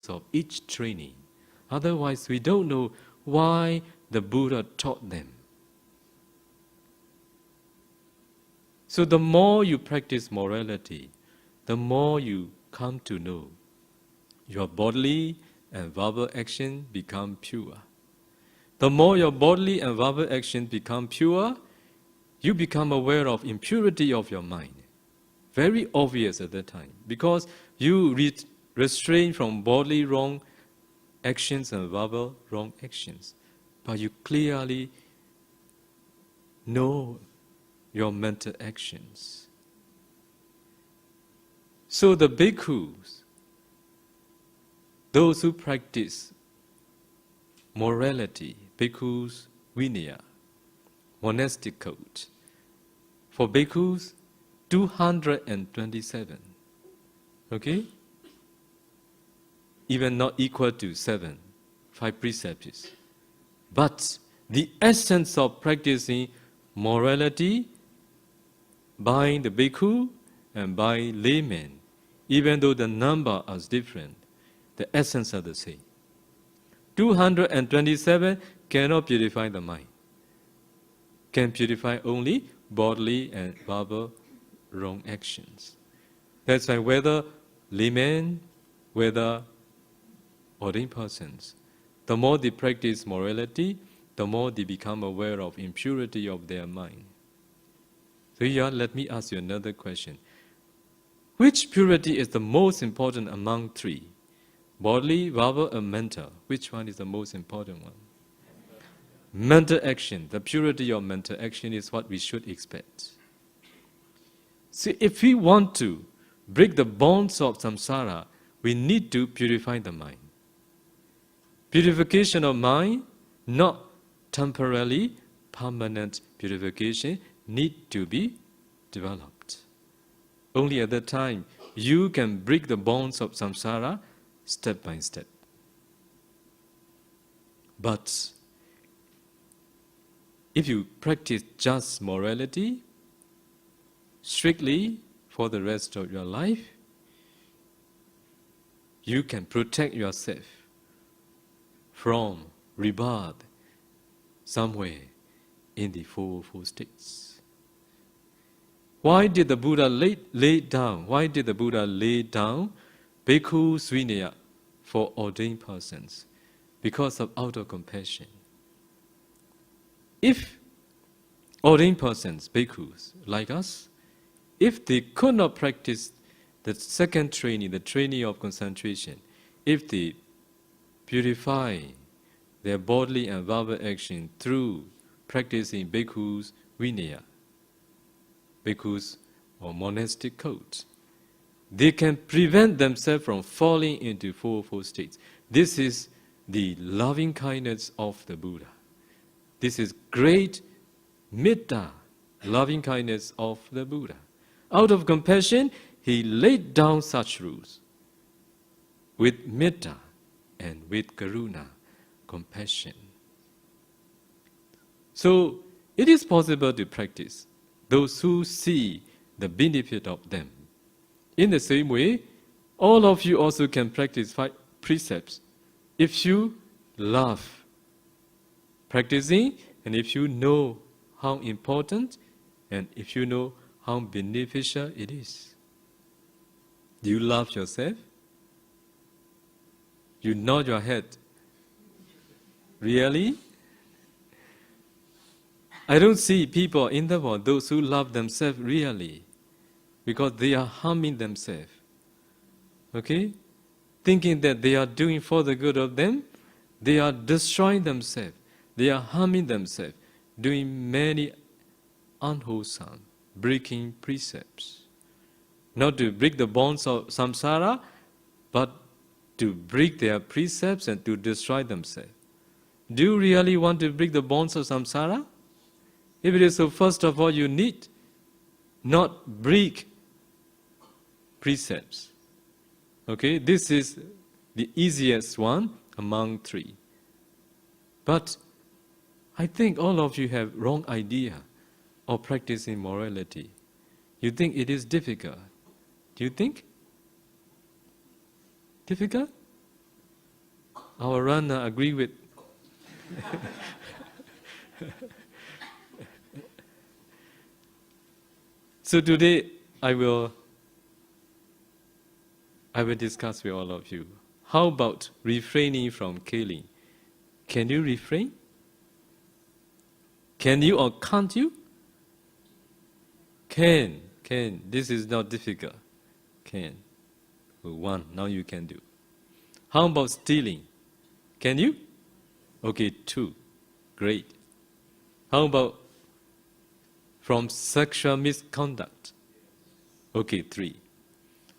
of each training. Otherwise, we don't know why the Buddha taught them. So the more you practice morality, the more you come to know your bodily and verbal action become pure. The more your bodily and verbal action become pure, you become aware of impurity of your mind. Very obvious at that time, because you restrain from bodily wrong actions and verbal wrong actions. But you clearly know your mental actions. So the bhikkhus, those who practice morality, bhikkhus, vinaya, monastic code. For bhikkhus, 227. Okay? Even not equal to 5 precepts. But the essence of practicing morality by the bhikkhu and by laymen, even though the number is different, the essence are the same. 227 cannot purify the mind. Can purify only bodily and verbal wrong actions. That's why whether laymen, whether ordained persons, the more they practice morality, the more they become aware of impurity of their mind. So here, let me ask you another question. Which purity is the most important among three? Bodily, verbal, and mental. Which one is the most important one? Mental action. The purity of mental action is what we should expect. See, if we want to break the bonds of samsara, we need to purify the mind. Purification of mind, not temporarily, permanent purification, need to be developed. Only at that time, you can break the bonds of samsara step by step. But if you practice just morality strictly for the rest of your life, you can protect yourself from rebirth somewhere in the four states. Why did the Buddha lay down bhikkhus vinaya for ordained persons? Because of out of compassion. If ordained persons, bhikkhus, like us, if they could not practice the second training, the training of concentration, if they purify their bodily and verbal action through practicing bhikkhus vinaya, bhikkhus or monastic code, they can prevent themselves from falling into four states. This is the loving kindness of the Buddha. This is great metta, loving kindness of the Buddha. Out of compassion, he laid down such rules with metta and with karuna, compassion. So it is possible to practice those who see the benefit of them. In the same way, all of you also can practice 5 precepts if you love practicing and if you know how important and if you know how beneficial it is. Do you love yourself? You nod your head. Really? I don't see people in the world, those who love themselves really, because they are harming themselves. Okay? Thinking that they are doing for the good of them, they are destroying themselves. They are harming themselves, doing many unwholesome, breaking precepts. Not to break the bonds of samsara, but to break their precepts and to destroy themselves. Do you really want to break the bonds of samsara? If it is so, first of all, you need not break precepts. Okay, this is the easiest one among 3. But I think all of you have wrong idea of practicing morality. You think it is difficult. Do you think? Difficult? our runner agree with. So today I will discuss with all of you. How about refraining from killing? Can you refrain? Can you or can't you? Can. This is not difficult. Can. One, now you can do. How about stealing? Can you? Okay, 2. Great. How about from sexual misconduct? Okay, 3.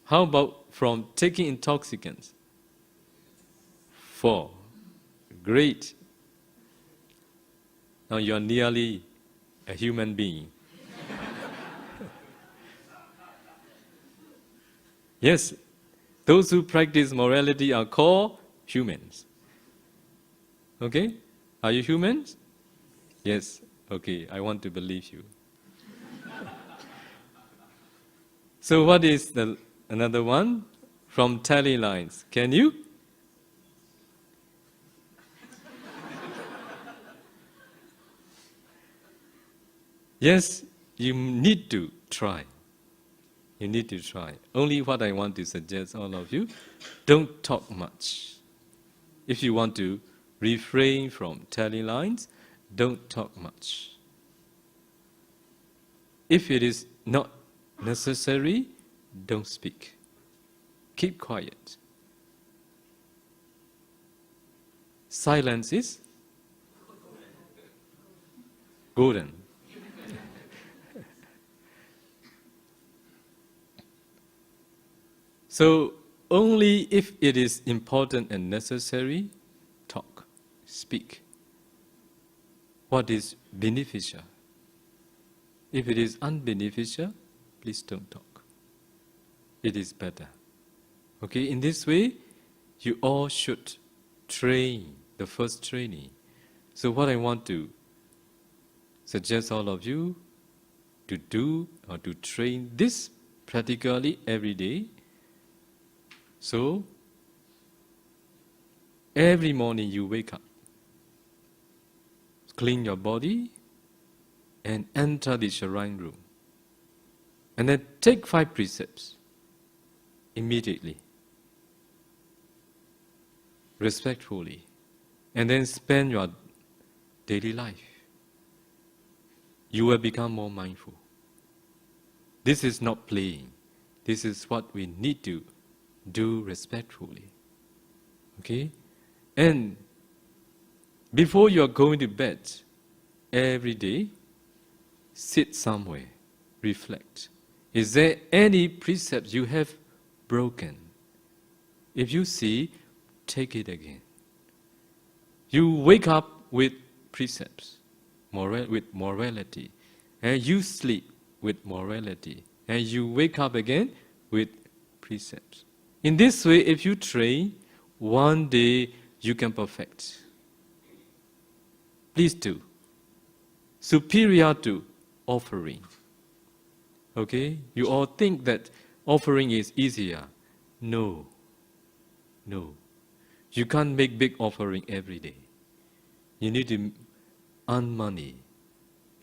How about from taking intoxicants? 4. Great. Now you are nearly a human being. Yes, those who practice morality are called humans. Okay? Are you humans? Yes. Okay, I want to believe you. So what is another one? From tally lines. Can you? Yes, you need to try. You need to try. Only what I want to suggest all of you, don't talk much. If you want to refrain from tally lines, don't talk much. If it is not necessary, don't speak. Keep quiet. Silence is golden. So only if it is important and necessary, talk, speak. What is beneficial? If it is unbeneficial, please don't talk. It is better. Okay, in this way, you all should train, the first training. So what I want to suggest all of you to do or to train this practically every day. So, every morning you wake up, clean your body, and enter the shrine room. And then take 5 precepts immediately, respectfully, and then spend your daily life. You will become more mindful. This is not playing. This is what we need to do respectfully. Okay? And before you are going to bed, every day, sit somewhere, reflect. Is there any precept you have broken? If you see, take it again. You wake up with precepts, with morality, and you sleep with morality, and you wake up again with precepts. In this way, if you train, one day you can perfect. Please do. Superior to offering. Okay? You all think that offering is easier. No. You can't make big offering every day. You need to earn money.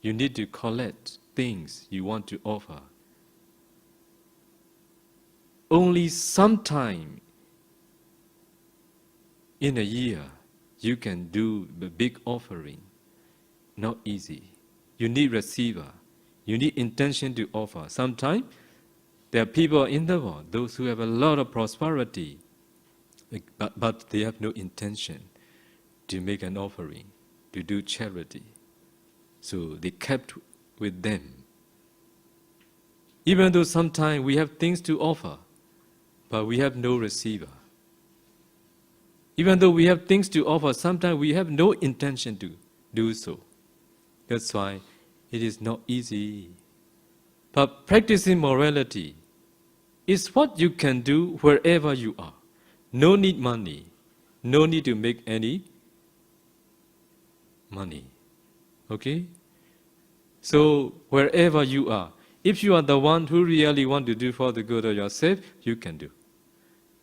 You need to collect things you want to offer. Only sometime in a year you can do the big offering. Not easy. You need receiver. You need intention to offer. Sometimes there are people in the world, those who have a lot of prosperity, but they have no intention to make an offering, to do charity. So they kept with them. Even though sometimes we have things to offer, but we have no receiver. Even though we have things to offer, sometimes we have no intention to do so. That's why it is not easy. But practicing morality is what you can do wherever you are. No need money. No need to make any money. Okay? So wherever you are, if you are the one who really want to do for the good of yourself, you can do.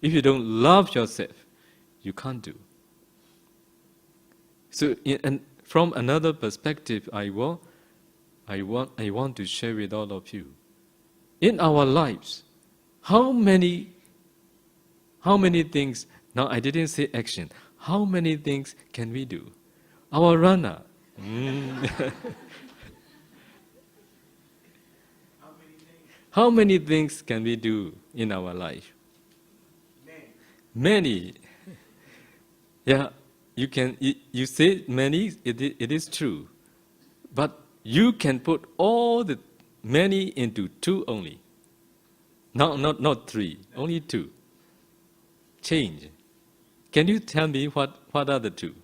If you don't love yourself, you can't do. So, and from another perspective, I want to share with all of you. In our lives, how many things? Now, I didn't say action. How many things can we do? Our runner. How many things can we do in our life? Many. Yeah, you say many, it is true. But you can put all the many into two only. No, not three, only two. Change. Can you tell me what are the two?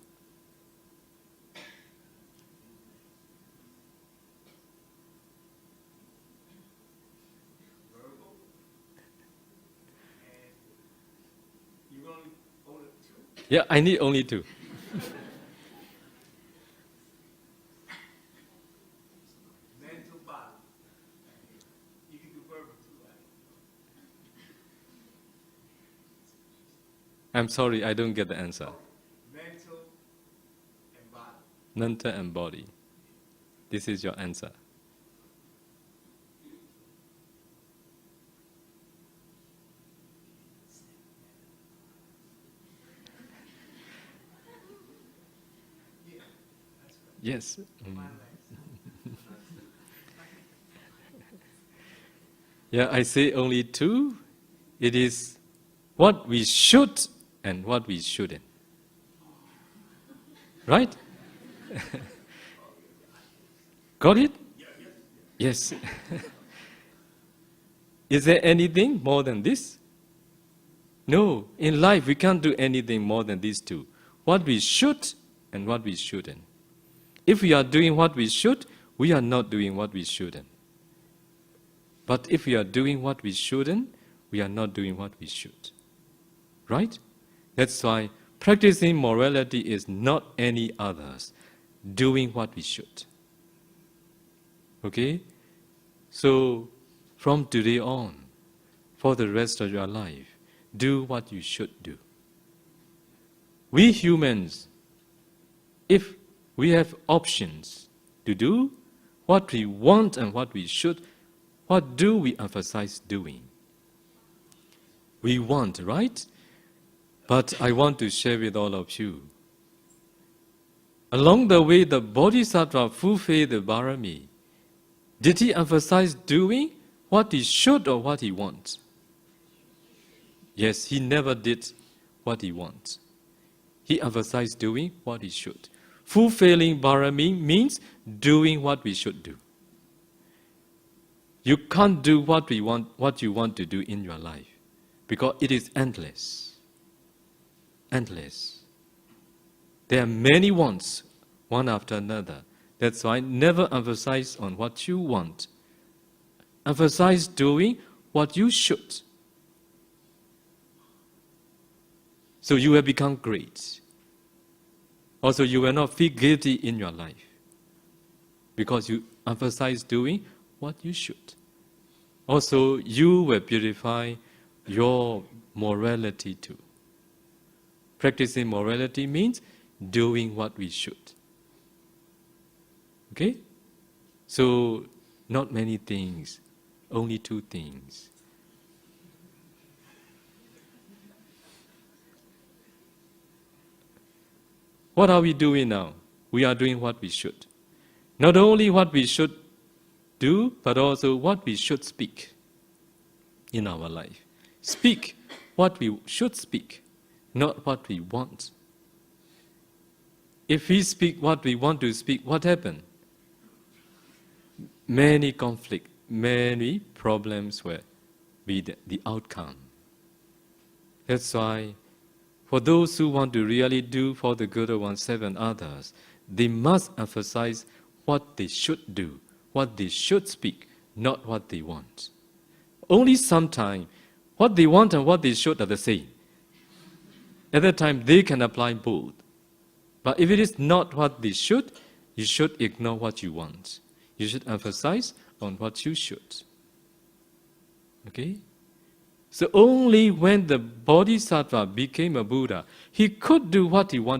Yeah, I need only two. Mental body. You can do verbal too, right? I'm sorry, I don't get the answer. Mental and body. Mental and body. This is your answer. Yes. Yeah, I say only two. It is what we should and what we shouldn't. Right? Got it? Yes. Is there anything more than this? No. In life, we can't do anything more than these two. What we should and what we shouldn't. If we are doing what we should, we are not doing what we shouldn't. But if we are doing what we shouldn't, we are not doing what we should. Right? That's why practicing morality is not any others. Doing what we should. Okay? So, from today on, for the rest of your life, do what you should do. We humans, if we have options to do what we want and what we should, what do we emphasize doing? We want, right? But I want to share with all of you. Along the way, the Bodhisattva fulfilled the Bharami. Did he emphasize doing what he should or what he wants? Yes, he never did what he wants. He emphasized doing what he should. Fulfilling Bharami means doing what we should do. You can't do what you want to do in your life because it is endless. Endless. There are many wants, one after another. That's why never emphasize on what you want. Emphasize doing what you should. So you will become great. Also, you will not feel guilty in your life because you emphasize doing what you should. Also, you will purify your morality too. Practicing morality means doing what we should. Okay? So, not many things, only two things. What are we doing now? We are doing what we should. Not only what we should do, but also what we should speak in our life. Speak what we should speak, not what we want. If we speak what we want to speak, what happens? Many conflicts, many problems will be the outcome. That's why for those who want to really do for the good of oneself and others, they must emphasize what they should do, what they should speak, not what they want. Only sometimes, what they want and what they should are the same. At that time, they can apply both. But if it is not what they should, you should ignore what you want. You should emphasize on what you should. Okay? So only when the Bodhisattva became a Buddha, he could do what he wanted.